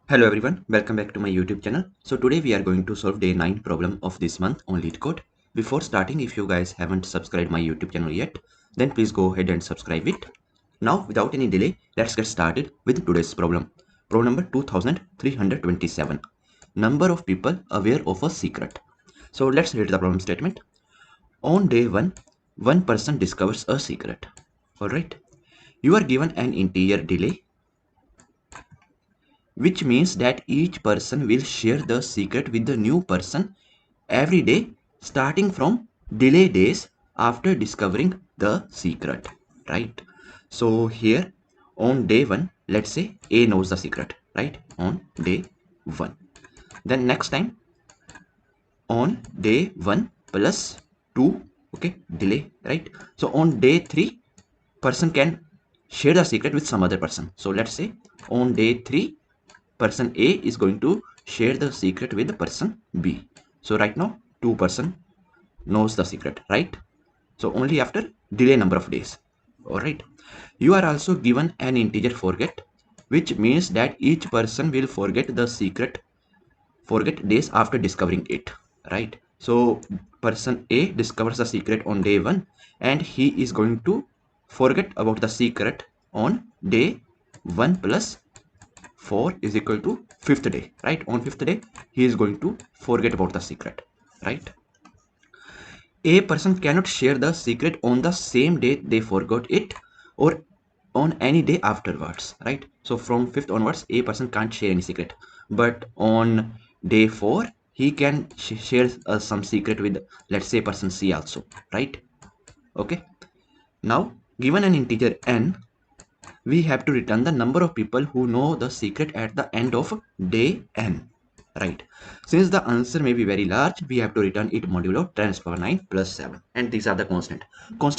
Hello everyone, welcome back to my YouTube channel. So today we are going to solve day 9 problem of this month on LeetCode. Before starting, if you guys haven't subscribed my YouTube channel yet, then please go ahead and subscribe it. Now without any delay, let's get started with today's problem. Problem number 2327. Number of people aware of a secret. So let's read the problem statement. On day 1, one person discovers a secret. Alright, you are given an integer delay, which means that each person will share the secret with the new person every day starting from delay days after discovering the secret, right? So here on day 1, let's say A knows the secret, right? On day 1, then next time on day 1 plus 2, okay, delay, right? So on day 3, person can share the secret with some other person. So let's say on day 3, person A is going to share the secret with the person B. So right now 2 person knows the secret, right? So only after delay number of days. All right. You are also given an integer forget, which means that each person will forget the secret, forget days after discovering it, right? So person A discovers the secret on day 1 and he is going to forget about the secret on day 1 plus 4 is equal to 5th day, right? On 5th day he is going to forget about the secret, right? A person cannot share the secret on the same day they forgot it or on any day afterwards, right? So from 5th onwards a person can't share any secret, but on day 4 he can share some secret with, let's say, person C also, right? Okay, now given an integer n, we have to return the number of people who know the secret at the end of day n, right? Since the answer may be very large, we have to return it modulo 10 to the power 9 plus 7, and these are the constant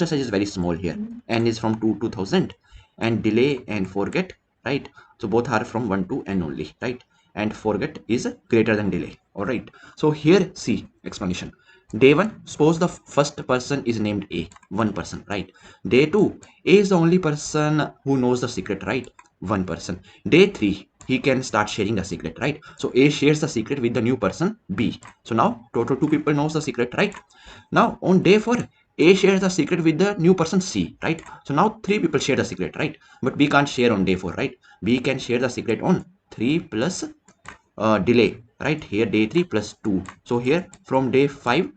size is very small here. N is from 2 to 1000 and delay and forget, right? So both are from 1 to n only, right? And forget is greater than delay. All right, so here see explanation. Day 1, suppose the first person is named A, one person, right? Day 2, A is the only person who knows the secret, right? One person. Day 3, he can start sharing the secret, right? So A shares the secret with the new person B. So now total 2 people knows the secret, right? Now on day 4, A shares the secret with the new person C, right? So now 3 people share the secret, right? But B can't share on day 4, right? B can share the secret on 3 plus delay, right? Here day 3 plus 2. So here from day 5,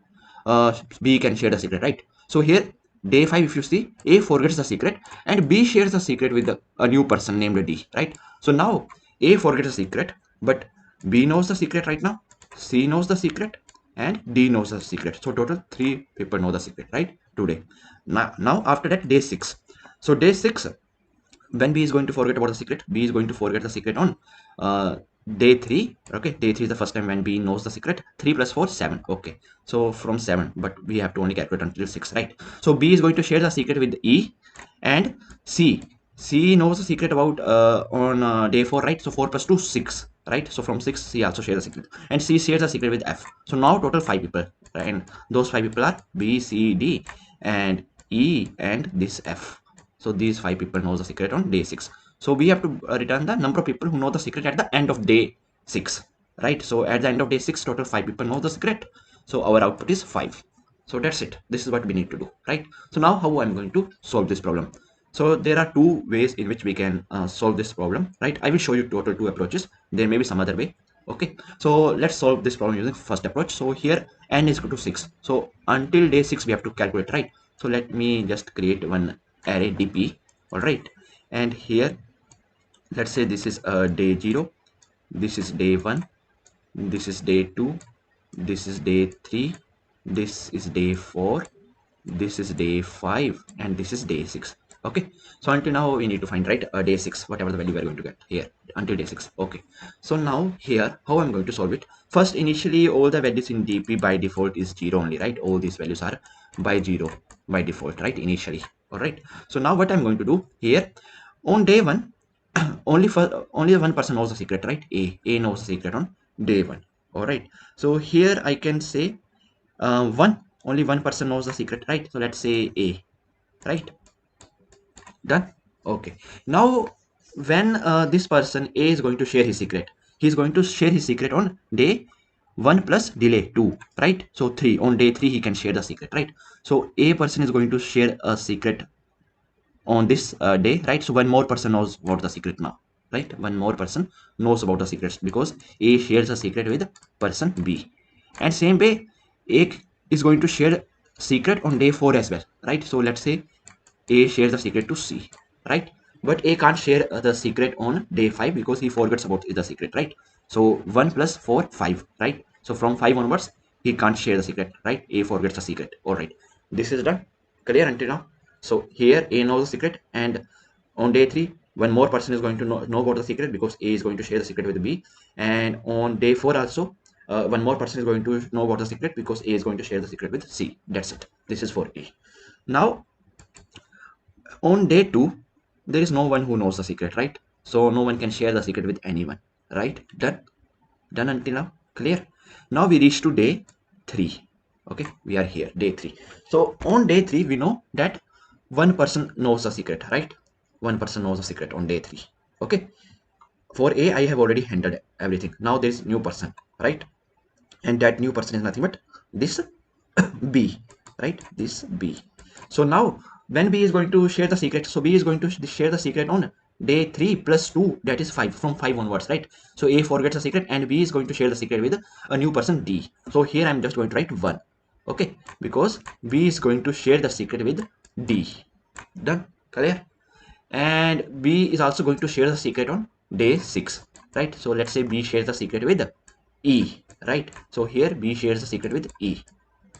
B can share the secret, right? So here day 5, if you see, A forgets the secret and B shares the secret with a new person named D, right? So now A forgets the secret, but B knows the secret right now, C knows the secret, and D knows the secret. So total 3 people know the secret, right? Today. Now after that, day 6. So day 6, when B is going to forget about the secret, B is going to forget the secret on day 3. Okay, day 3 is the first time when B knows the secret. 3 plus 4, 7. Okay, so from 7, but we have to only calculate until 6, right? So B is going to share the secret with E, and C knows the secret about on day 4, right? So 4 plus 2, 6, right? So from 6 C also shares the secret, and C shares the secret with F. So now total 5 people, right? And those 5 people are B, C, D, and E, and this F. So these 5 people knows the secret on day 6. So we have to return the number of people who know the secret at the end of day 6, right? So at the end of day 6, total 5 people know the secret. So our output is 5. So that's it. This is what we need to do, right? So now how I'm going to solve this problem. So there are 2 ways in which we can solve this problem, right? I will show you total 2 approaches. There may be some other way. Okay, so let's solve this problem using first approach. So here n is equal to 6. So until day 6 we have to calculate, right? So let me just create one array dp. All right, and here let's say this is day 0, this is day 1, this is day 2, this is day 3, this is day 4, this is day 5, and this is day 6. Okay, so until now we need to find, right, day 6, whatever the value we are going to get here until day 6. Okay, so now here how I'm going to solve it. First, initially all the values in dp by default is 0 only, right? All these values are by 0 by default, right, initially. All right, so now what I'm going to do here, on day 1, only one person knows the secret, right? A knows the secret on day 1. All right, so here I can say only one person knows the secret, right? So let's say A, right? Done. Okay, now when this person A is going to share his secret, he's going to share his secret on day 1 plus delay 2, right? So 3, on day 3 he can share the secret, right? So A person is going to share a secret on this day, right? So one more person knows about the secret now, right? One more person knows about the secrets because A shares a secret with person B. And same way, A is going to share secret on day 4 as well, right? So let's say A shares the secret to C, right? But A can't share the secret on day 5 because he forgets about the secret, right? So 1 plus 4, 5, right? So from 5 onwards, he can't share the secret, right? A forgets the secret. All right. This is done. Clear until now? So here A knows the secret, and on day 3, one more person is going to know about the secret because A is going to share the secret with B. And on day 4 also, one more person is going to know about the secret because A is going to share the secret with C. That's it. This is for A. Now, on day 2, there is no one who knows the secret, right? So no one can share the secret with anyone, right? Done until now. Clear? Now we reach to day 3. Okay, we are here, day 3. So on day 3, we know that one person knows the secret, right? One person knows the secret on day 3. Okay, for A, I have already handled everything. Now there is new person, right? And that new person is nothing but this B, right? This B. So now when B is going to share the secret, so B is going to share the secret on day 3 plus 2, that is 5, from 5 onwards, right? So A forgets the secret and B is going to share the secret with a new person D. So here I'm just going to write 1, okay, because B is going to share the secret with D. Done. Clear? And B is also going to share the secret on day 6, right? So let's say B shares the secret with E, right? So here B shares the secret with E.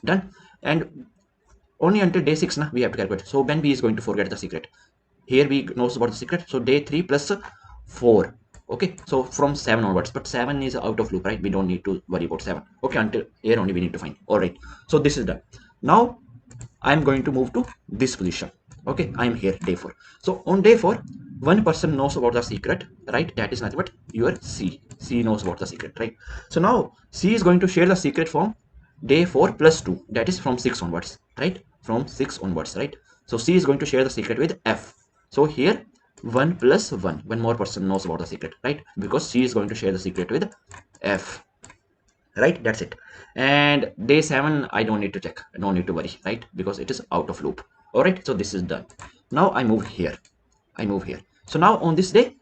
Done. And only until day 6 we have to calculate. So when B is going to forget the secret, here B knows about the secret, so day 3 plus 4, okay, so from 7 onwards, but 7 is out of loop, right? We don't need to worry about 7, okay, until here only we need to find. All right, so this is done. Now I'm going to move to this position. Okay, I'm here, day 4. So on day 4, one person knows about the secret, right? That is nothing but your C. C knows about the secret, right? So now C is going to share the secret from day 4 plus 2, that is from 6 onwards, right? From 6 onwards, right? So C is going to share the secret with F. So here 1 plus 1, one more person knows about the secret, right? Because C is going to share the secret with F, right? That's it. And day 7, I don't need to check, I don't need to worry, right? Because it is out of loop. All right, so this is done. Now I move here, so now on this day,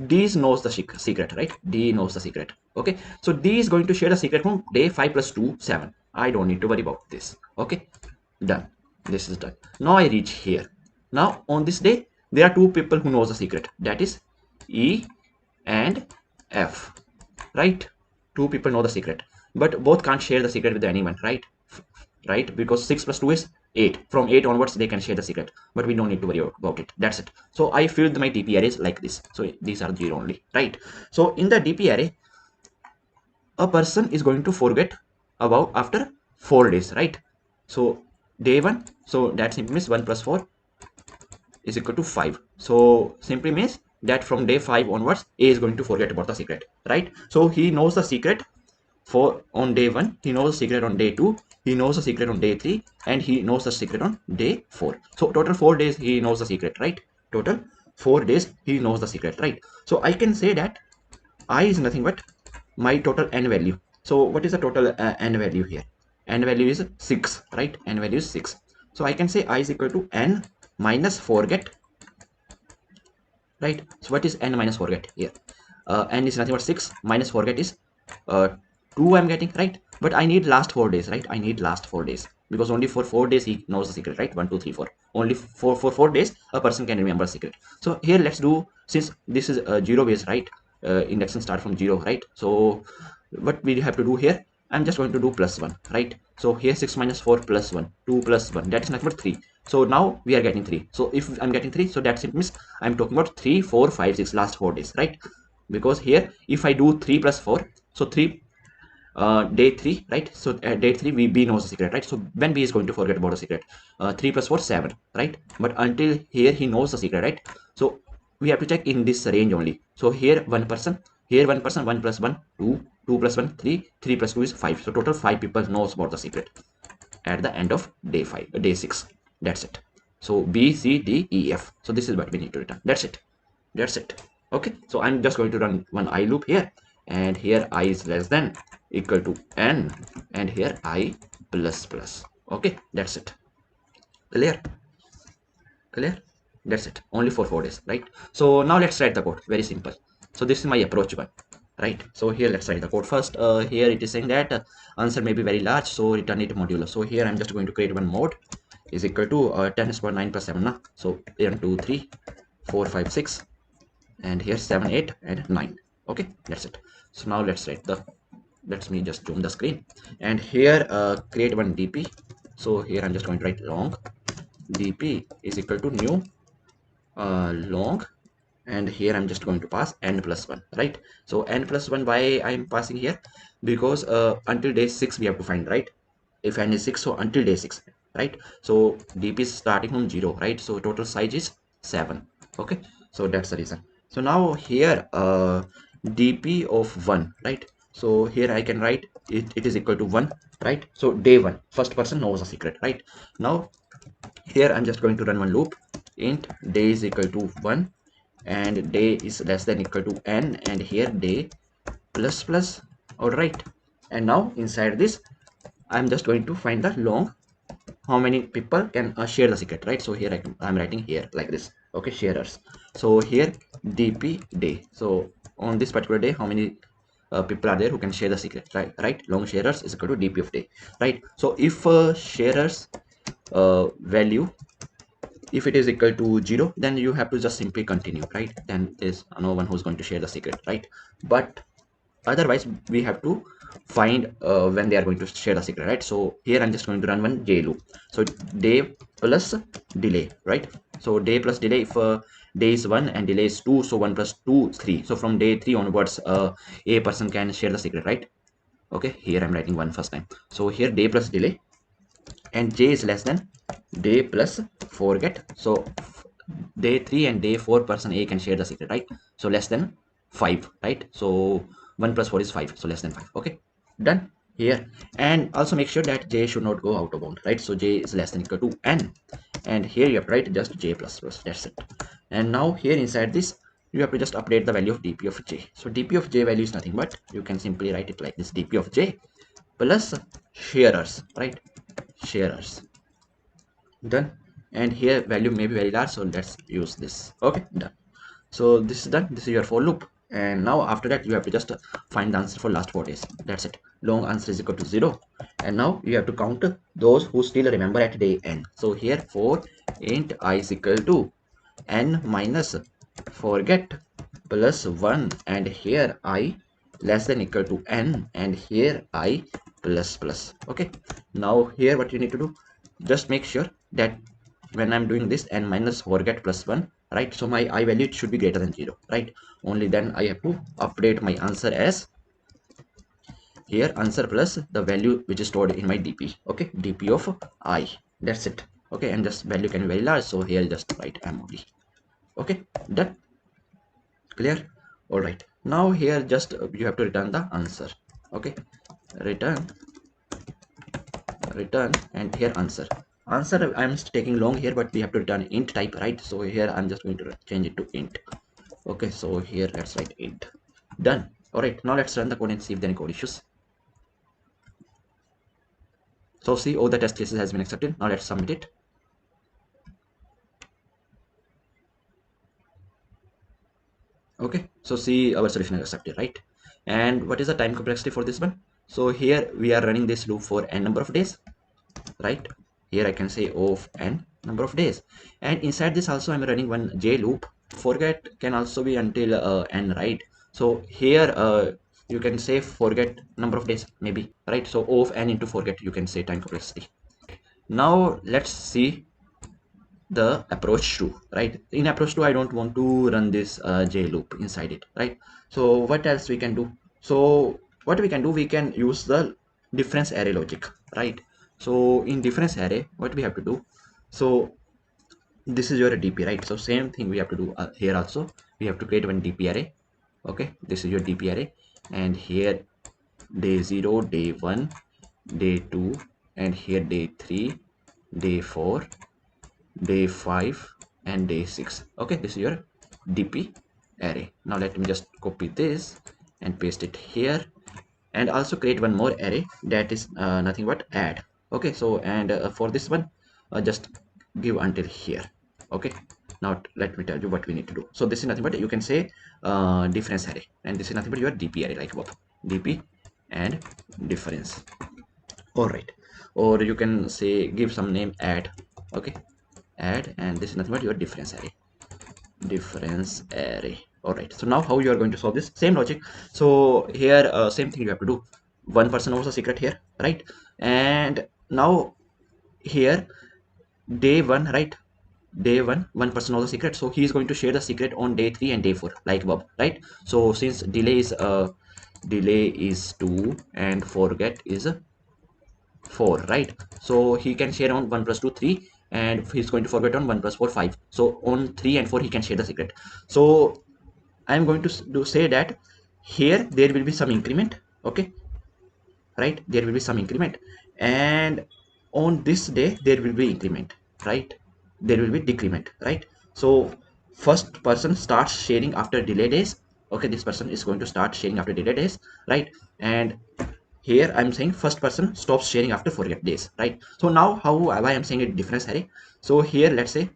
D knows the secret, right? D knows the secret. Okay, so D is going to share the secret from day 5 plus 2, 7. I don't need to worry about this. Okay, done. This is done. Now I reach here. Now on this day, there are two people who knows the secret, that is E and F, right? Two people know the secret, but both can't share the secret with anyone, right? Right, because 6 plus 2 is 8. From 8 onwards they can share the secret, but we don't need to worry about it. That's it. So I filled my DP arrays like this, so these are 0 only, right? So in the DP array, a person is going to forget about after 4 days, right? So day 1, so that simply means 1 plus 4 is equal to 5. So simply means that from day 5 onwards, A is going to forget about the secret, right? So he knows the secret for on day 1, he knows the secret on day 2, he knows the secret on day 3, and he knows the secret on day 4. So total 4 days he knows the secret, right? Total 4 days he knows the secret, right? So I can say that I is nothing but my total n value. So what is the total n value here? N value is 6, right? N value is 6. So I can say I is equal to n minus forget, right? So what is n minus forget here? N is nothing but 6, minus forget is 2 I'm getting, right? But I need last 4 days, right? I need last 4 days, because only for 4 days he knows the secret, right? 1 2 3 4, only for 4 days a person can remember secret. So here let's do, since this is a 0 base, right? Indexing start from 0, right? So what we have to do here, I'm just going to do plus 1, right? So here 6 minus 4 plus 1, 2 plus 1, that is nothing but 3. So now we are getting 3. So if I'm getting 3, so that simply means I'm talking about 3 4 5 6 last 4 days, right? Because here if I do 3 plus 4, so 3 day 3, right? So at day 3 B knows the secret, right? So when B is going to forget about the secret, 3 plus 4 7, right? But until here he knows the secret, right? So we have to check in this range only. So here one person, here one person, 1 plus 1 2, 2 plus 1 3, 3 plus 2 is 5. So total 5 people knows about the secret at the end of day 5, day 6. That's it. So B C D E F. So this is what we need to return. That's it. Okay, so I'm just going to run one I loop here, and here I is less than equal to n, and here I plus plus. Okay, that's it. Clear? Clear? That's it. Only for 4 days, right? So now let's write the code. Very simple. So this is my approach one, right? So here let's write the code first. Here it is saying that answer may be very large, so return it modulo. So here I'm just going to create one mode is equal to 10 is 9 plus 7 na? So 1 2 3 4 5 6, and here 7 8 and 9. Okay, that's it. So now let's write the, let me just zoom the screen, and here create one dp. So here I'm just going to write long dp is equal to new long, and here I'm just going to pass n plus 1, right? So n plus 1, why I'm passing here? Because until day 6 we have to find, right? If n is 6, so until day 6, right? So dp is starting from 0, right? So total size is 7. Okay, so that's the reason. So now here dp of 1, right? So here I can write it is equal to 1, right? So day 1, first person knows the secret, right? Now here I'm just going to run one loop. Int day is equal to 1, and day is less than equal to n, and here day plus plus. All right, and now inside this I'm just going to find the long, how many people can share the secret, right? So here I'm writing here like this. Okay, sharers. So here dp day, so on this particular day how many people are there who can share the secret, right? Long sharers is equal to dp of day, right? So if sharers value, if it is equal to 0, then you have to just simply continue, right? Then there's no one who's going to share the secret, right? But otherwise we have to find when they are going to share the secret, right? So here I'm just going to run one j loop. So day plus delay, right? So day plus delay, if day is 1 and delay is 2, so 1 plus 2 3. So from day 3 onwards a person can share the secret, right? Okay, here I'm writing one first time. So here day plus delay, and j is less than day plus forget. So day 3 and day 4 person a can share the secret, right? So less than 5, right? So 1 plus 4 is 5, so less than 5. Okay, done here. And also make sure that j should not go out of bound, right? So j is less than equal to n, and here you have to write just j plus plus. That's it. And now here inside this you have to just update the value of dp of j. So dp of j value is nothing but, you can simply write it like this: dp of j plus sharers, right? Sharers. Done. And here value may be very large, so let's use this. Okay, done. So this is done. This is your for loop, and now after that you have to just find the answer for last 4 days. That's it. Long answer is equal to 0, and now you have to count those who still remember at day n. So here for int I is equal to n minus forget plus 1, and here I less than equal to n, and here I plus plus. Okay, now here what you need to do, just make sure that when I'm doing this n minus forget plus 1, right? So my I value should be greater than 0, right? Only then I have to update my answer as here answer plus the value which is stored in my dp. Okay, dp of I. That's it. Okay, and this value can be very large, so here just write mod. Okay, done. Clear? All right, now here just you have to return the answer. Okay, return, and here answer I'm taking long here, but we have to return int type, right? So here I'm just going to change it to int. Okay, so here let's write int. Done. All right, now let's run the code and see if there are any code issues. So see, all the test cases has been accepted. Now let's submit it. Okay, so see, our solution is accepted, right? And what is the time complexity for this one? So here we are running this loop for n number of days, right? Here I can say of n number of days, and inside this also I'm running one j loop. Forget can also be until n, right? So here you can say forget number of days maybe, right? So of n into forget, you can say time complexity. Now let's see the approach 2, right? In approach 2 I don't want to run this j loop inside it, right? So what else we can do? So what we can do, we can use the difference array logic, right? So in difference array what we have to do, so this is your dp, right? So same thing we have to do here also. We have to create one dp array. Okay, this is your dp array, and here day 0, day 1, day 2, and here day 3, day 4, day 5, and day 6. Okay, this is your dp array. Now let me just copy this and paste it here, and also create one more array that is nothing but add. Okay, so and for this one just give until here. Okay, now let me tell you what we need to do. So this is nothing but, you can say difference array, and this is nothing but your dp array, like above, dp and difference. All right, or you can say give some name add. Okay, add, and this is nothing but your difference array, difference array. All right, so now how you are going to solve this? Same logic. So here same thing you have to do. One person knows the secret here, right? And now here day one, right? Day one person knows the secret, so he is going to share the secret on day 3 and day 4, like above, right? So since delay is 2 and forget is 4, right? So he can share on 1 plus 2 3, and he's going to forget on 1 plus 4 5. So on 3 and 4 he can share the secret. So I am going to say that here there will be some increment. Okay, right, there will be some increment, and on this day there will be increment, right? There will be decrement, right? So first person starts sharing after delay days. Okay, this person is going to start sharing after delay days, right? And here I'm saying first person stops sharing after forget days, right? So now how why I'm saying a difference array. So here let's say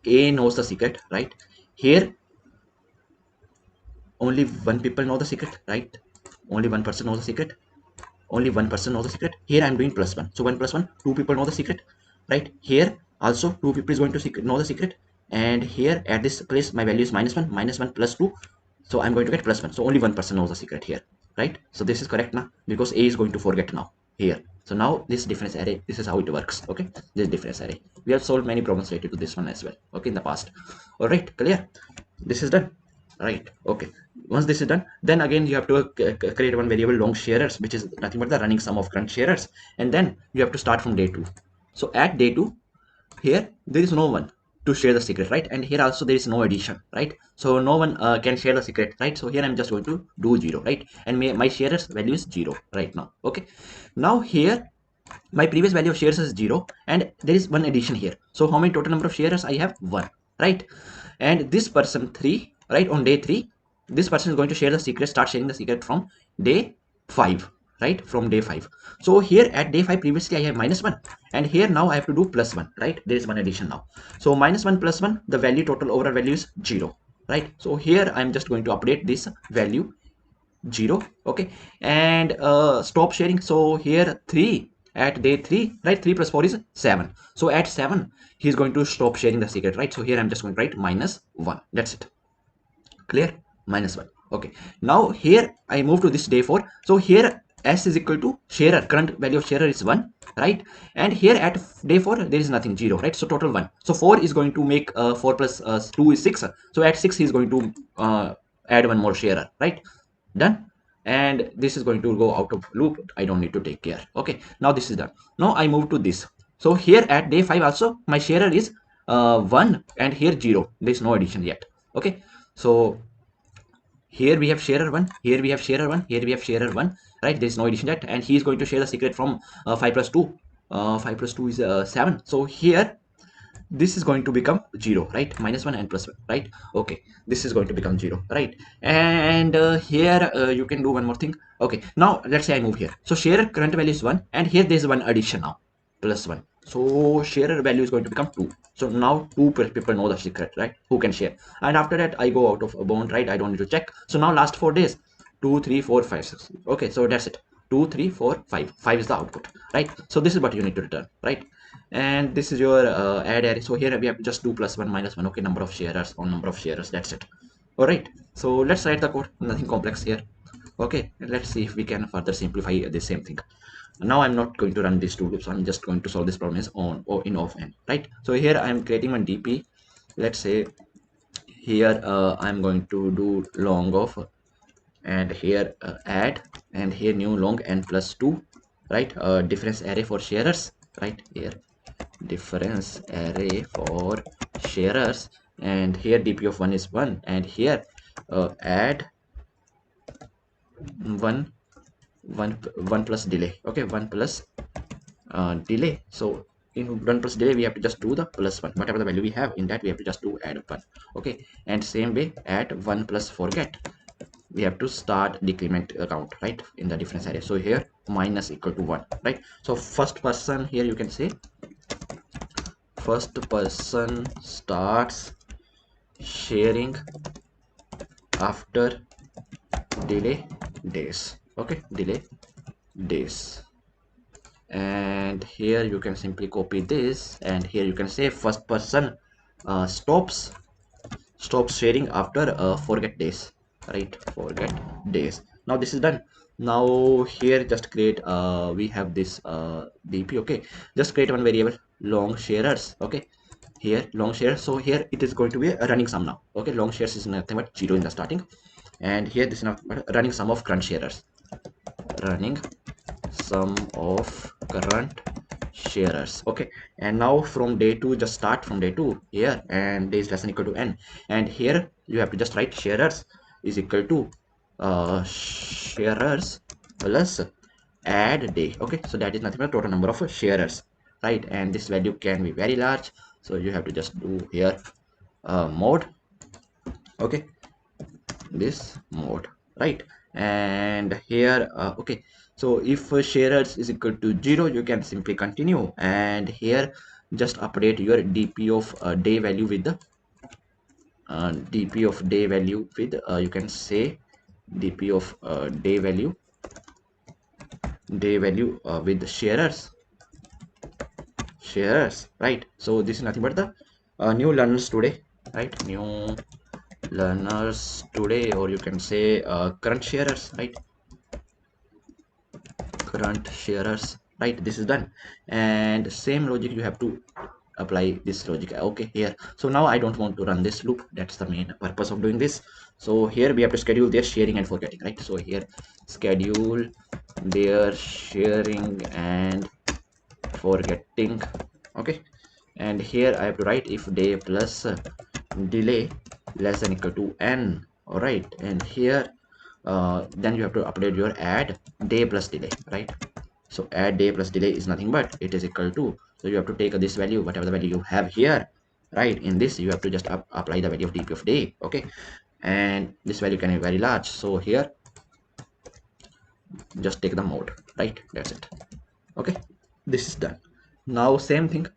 a knows the secret, right? Here only one people know the secret, right? Only one person knows the secret. Only one person knows the secret. Here I'm doing plus one, so 1 plus 1, 2 people know the secret, right? Here also 2 people is going to know the secret, and here at this place my value is -1 plus 2, so I'm going to get plus 1. So only one person knows the secret here, right? So this is correct now, because a is going to forget now here. So now this difference array, this is how it works. Okay, this difference array, we have solved many problems related to this one as well, okay, in the past. All right, clear? This is done, right? Okay, once this is done, then again you have to create one variable long sharers, which is nothing but the running sum of current sharers, and then you have to start from day 2. So at day 2, here there is no one to share the secret, right? And here also there is no addition, right? So no one can share the secret, right? So here I'm just going to do 0, right? And my sharers value is 0 right now. Okay, now here my previous value of shares is 0, and there is one addition here. So how many total number of shares I have? 1, right? And this person 3, right? On day 3 this person is going to share the secret, start sharing the secret from day 5, right? From day 5. So here at day 5 previously I have -1, and here now I have to do +1, right? There is one addition now. So -1 plus 1, the value, total overall value is 0, right? So here I'm just going to update this value 0. Okay, and stop sharing. So here 3 at day 3, right? 3 plus 4 is 7. So at 7 he's going to stop sharing the secret, right? So here I'm just going to write -1. That's it. Clear? -1. Okay, now here I move to this day 4. So here s is equal to sharer, current value of sharer is 1, right? And here at day 4 there is nothing, 0, right? So total 1. So 4 is going to make 4 plus 2 is 6. So at 6 he's going to add one more sharer, right? Done. And this is going to go out of loop, I don't need to take care. Okay, now this is done. Now I move to this. So here at day 5 also my sharer is 1, and here 0, there is no addition yet. Okay, so here we have sharer 1, here we have sharer 1, here we have sharer 1, right? There is no addition yet, and he is going to share the secret from 5 plus 2. 5 plus 2 is 7. So here this is going to become 0, right? -1 and +1, right? Okay, this is going to become 0, right? And here you can do one more thing. Okay, now let's say I move here. So sharer current value is 1, and here there is one addition now, +1. So sharer value is going to become 2. So now 2 people know the secret, right? Who can share. And after that I go out of a bound, right? I don't need to check. So now last 4 days, 2 3 4 5 6. Okay, so that's it. 2 3 4 5. 5 is the output, right? So this is what you need to return, right? And this is your add array. So here we have to just do +1 -1. Okay, number of sharers on number of sharers, that's it. All right, so let's write the code, nothing complex here. Okay, let's see if we can further simplify the same thing. Now I'm not going to run these two loops, I'm just going to solve this problem is on or in off n, right? So here I'm creating one dp. Let's say here I'm going to do long of, and here add, and here new long n plus 2, right? Difference array for sharers, right? Here difference array for sharers, and here dp of 1 is 1, and here add 1 1 plus delay. Okay, 1 plus delay. So in 1 plus delay we have to just do the +1, whatever the value we have in that we have to just do add 1. Okay, and same way add 1 plus forget. we have to start decrement count, right, in the difference area. So here minus equal to 1, right? So first person, here you can say first person starts sharing after delay days. Okay, delay days. And here you can simply copy this, and here you can say first person stops sharing after forget days, right? Forget days. Now this is done. Now here just create we have this dp. Okay, just create one variable long sharers. Okay, here long share. So here it is going to be a running sum now. Okay, long shares is nothing but 0 in the starting, and here this is not running sum of current sharers, running sum of current sharers. Okay, and now from day 2, just start from day 2 here, and day is less than equal to n, and here you have to just write sharers is equal to sharers plus add day. Okay, so that is nothing but total number of sharers, right? And this value can be very large, so you have to just do here mode. Okay, this mode, right? And here okay, so if sharers is equal to 0, you can simply continue, and here just update your dp of day value with the dp of day value with you can say dp of day value with sharers, right? So this is nothing but the new learners today, right? New learners today, or you can say current sharers, right? Current sharers, right? This is done, and same logic you have to apply this logic. Okay, here, so now I don't want to run this loop. That's the main purpose of doing this. So here we have to schedule their sharing and forgetting, right? So here schedule their sharing and forgetting. Okay, and here I have to write if day plus delay less than equal to n. All right, and here then you have to update your add day plus delay, right? So add day plus delay is nothing but it is equal to, so you have to take this value, whatever the value you have here, right? In this you have to just apply the value of dp of day. Okay, and this value can be very large, so here just take the mode, right? That's it. Okay, this is done. Now same thing,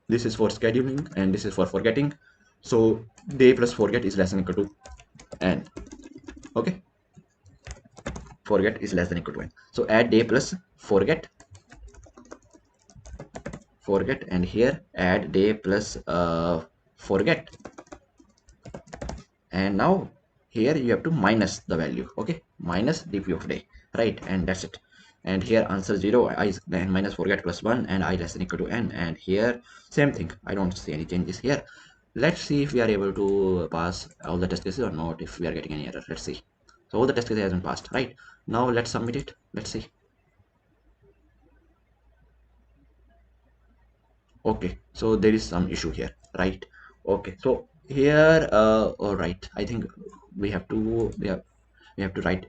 this is for scheduling and this is for forgetting. So day plus forget is less than equal to n. Okay, forget is less than equal to n, so add day plus forget, and here add day plus forget, and now here you have to minus the value. Okay, minus dp of day, right? And that's it. And here answer 0, I then minus forget plus 1, and I less than equal to n. And here same thing, I don't see any changes here. Let's see if we are able to pass all the test cases or not, if we are getting any error. Let's see. So all the test cases has been passed, right? Now let's submit it. Let's see. Okay, so there is some issue here, right? Okay, so here all right, I think we have to write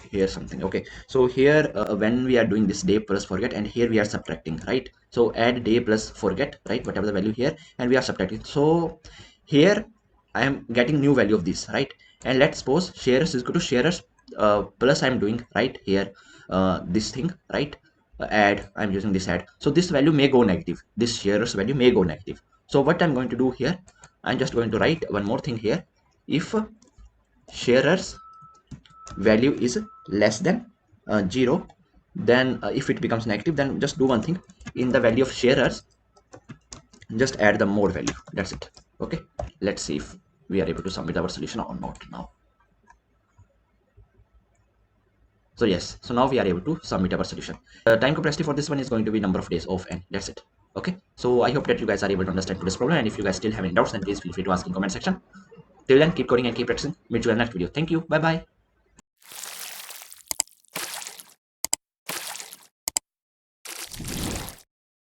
here something. Okay, so here when we are doing this day plus forget, and here we are subtracting, right? So add day plus forget, right? Whatever the value here, and we are subtracting. So here I am getting new value of this, right? And let's suppose sharers is equal to sharers plus I am doing right here this thing, right? Add, I'm using this add, so this value may go negative, this sharers value may go negative. So what I'm going to do here, I'm just going to write one more thing here. If sharers value is less than 0, then if it becomes negative, then just do one thing, in the value of sharers just add the more value. That's it. Okay, let's see if we are able to submit our solution or not now. So yes, so now we are able to submit our solution. Time complexity for this one is going to be number of days of n. That's it. Okay, so I hope that you guys are able to understand today's problem, and if you guys still have any doubts, then please feel free to ask in comment section. Till then, keep coding and keep practicing. Meet you in the next video. Thank you. Bye bye.